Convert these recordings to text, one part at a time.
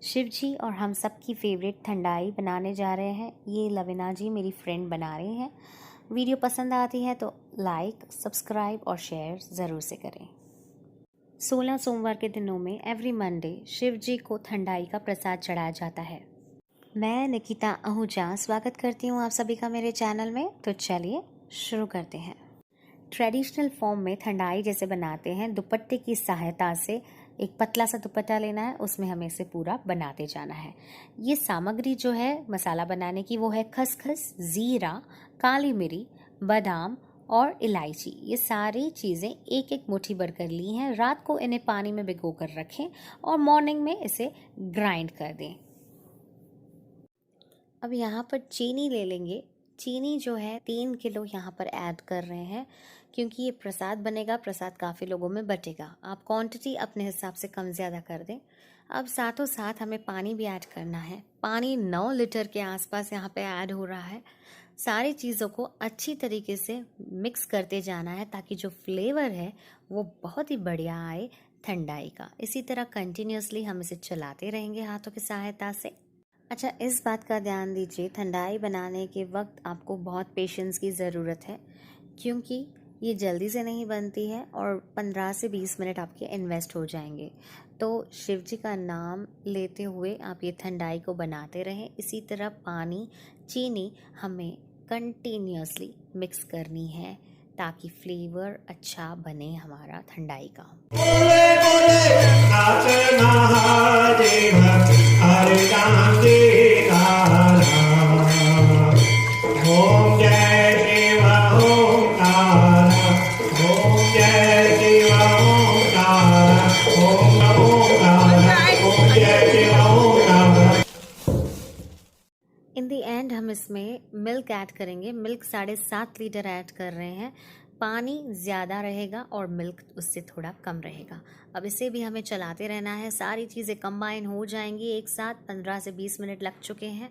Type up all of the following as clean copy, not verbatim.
शिव जी और हम सब की फेवरेट ठंडाई बनाने जा रहे हैं। ये लविना जी मेरी फ्रेंड बना रही हैं। वीडियो पसंद आती है तो लाइक, सब्सक्राइब और शेयर ज़रूर से करें। 16 सोमवार के दिनों में एवरी मंडे शिव जी को ठंडाई का प्रसाद चढ़ाया जाता है। मैं निकिता आहूजा स्वागत करती हूँ आप सभी का मेरे चैनल में। तो चलिए शुरू करते हैं। ट्रेडिशनल फॉर्म में ठंडाई जैसे बनाते हैं, दुपट्टे की सहायता से एक पतला सा दुपट्टा लेना है, उसमें हमें इसे पूरा बनाते जाना है। ये सामग्री जो है मसाला बनाने की वो है खसखस, ज़ीरा, काली मिरी, बादाम और इलायची। ये सारी चीज़ें एक एक मुट्ठी भर कर ली हैं। रात को इन्हें पानी में भिगो कर रखें और मॉर्निंग में इसे ग्राइंड कर दें। अब यहाँ पर चीनी ले लेंगे। चीनी जो है 3 किलो यहाँ पर ऐड कर रहे हैं, क्योंकि ये प्रसाद बनेगा, प्रसाद काफ़ी लोगों में बटेगा। आप क्वांटिटी अपने हिसाब से कम ज़्यादा कर दें। अब साथों साथ हमें पानी भी ऐड करना है। पानी 9 लीटर के आसपास यहाँ पे ऐड हो रहा है। सारी चीज़ों को अच्छी तरीके से मिक्स करते जाना है ताकि जो फ्लेवर है वो बहुत ही बढ़िया आए ठंडाई का। इसी तरह कंटिन्यूसली हम इसे चलाते रहेंगे हाथों की सहायता से। अच्छा, इस बात का ध्यान दीजिए, ठंडाई बनाने के वक्त आपको बहुत पेशेंस की ज़रूरत है, क्योंकि ये जल्दी से नहीं बनती है और 15 से 20 मिनट आपके इन्वेस्ट हो जाएंगे। तो शिव जी का नाम लेते हुए आप ये ठंडाई को बनाते रहें। इसी तरह पानी, चीनी हमें कंटिन्यूसली मिक्स करनी है ताकि फ्लेवर अच्छा बने हमारा ठंडाई का। इन दी एंड हम इसमें मिल्क ऐड करेंगे। मिल्क 7.5 लीटर ऐड कर रहे हैं। पानी ज़्यादा रहेगा और मिल्क उससे थोड़ा कम रहेगा। अब इसे भी हमें चलाते रहना है। सारी चीज़ें कंबाइन हो जाएंगी एक साथ। 15 से 20 मिनट लग चुके हैं।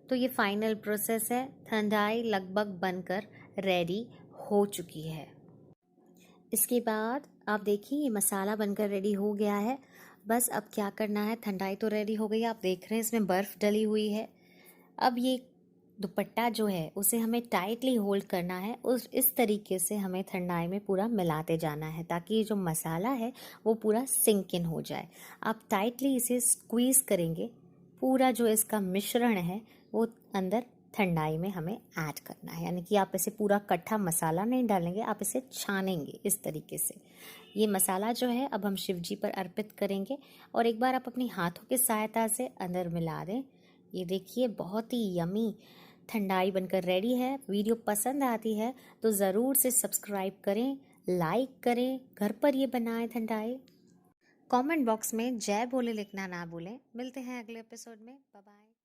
तो ये फाइनल प्रोसेस है। ठंडाई लगभग बनकर रेडी हो चुकी है। इसके बाद आप देखिए ये मसाला बनकर रेडी हो गया है। बस अब क्या करना है, ठंडाई तो रेडी हो गई, आप देख रहे हैं इसमें बर्फ़ डली हुई है। अब ये दुपट्टा जो है उसे हमें टाइटली होल्ड करना है। उस इस तरीके से हमें ठंडाई में पूरा मिलाते जाना है ताकि ये जो मसाला है वो पूरा सिंक इन हो जाए। आप टाइटली इसे स्क्वीज़ करेंगे, पूरा जो इसका मिश्रण है वो अंदर ठंडाई में हमें ऐड करना है। यानी कि आप इसे पूरा कट्ठा मसाला नहीं डालेंगे, आप इसे छानेंगे इस तरीके से। ये मसाला जो है अब हम शिव जी पर अर्पित करेंगे और एक बार आप अपनी हाथों की सहायता से अंदर मिला दें। ये देखिए बहुत ही यमी ठंडाई बनकर रेडी है। वीडियो पसंद आती है तो ज़रूर से सब्सक्राइब करें, लाइक करें, घर पर ये बनाएं ठंडाई। कमेंट बॉक्स में जय बोले लिखना ना भूलें। मिलते हैं अगले एपिसोड में। Bye bye.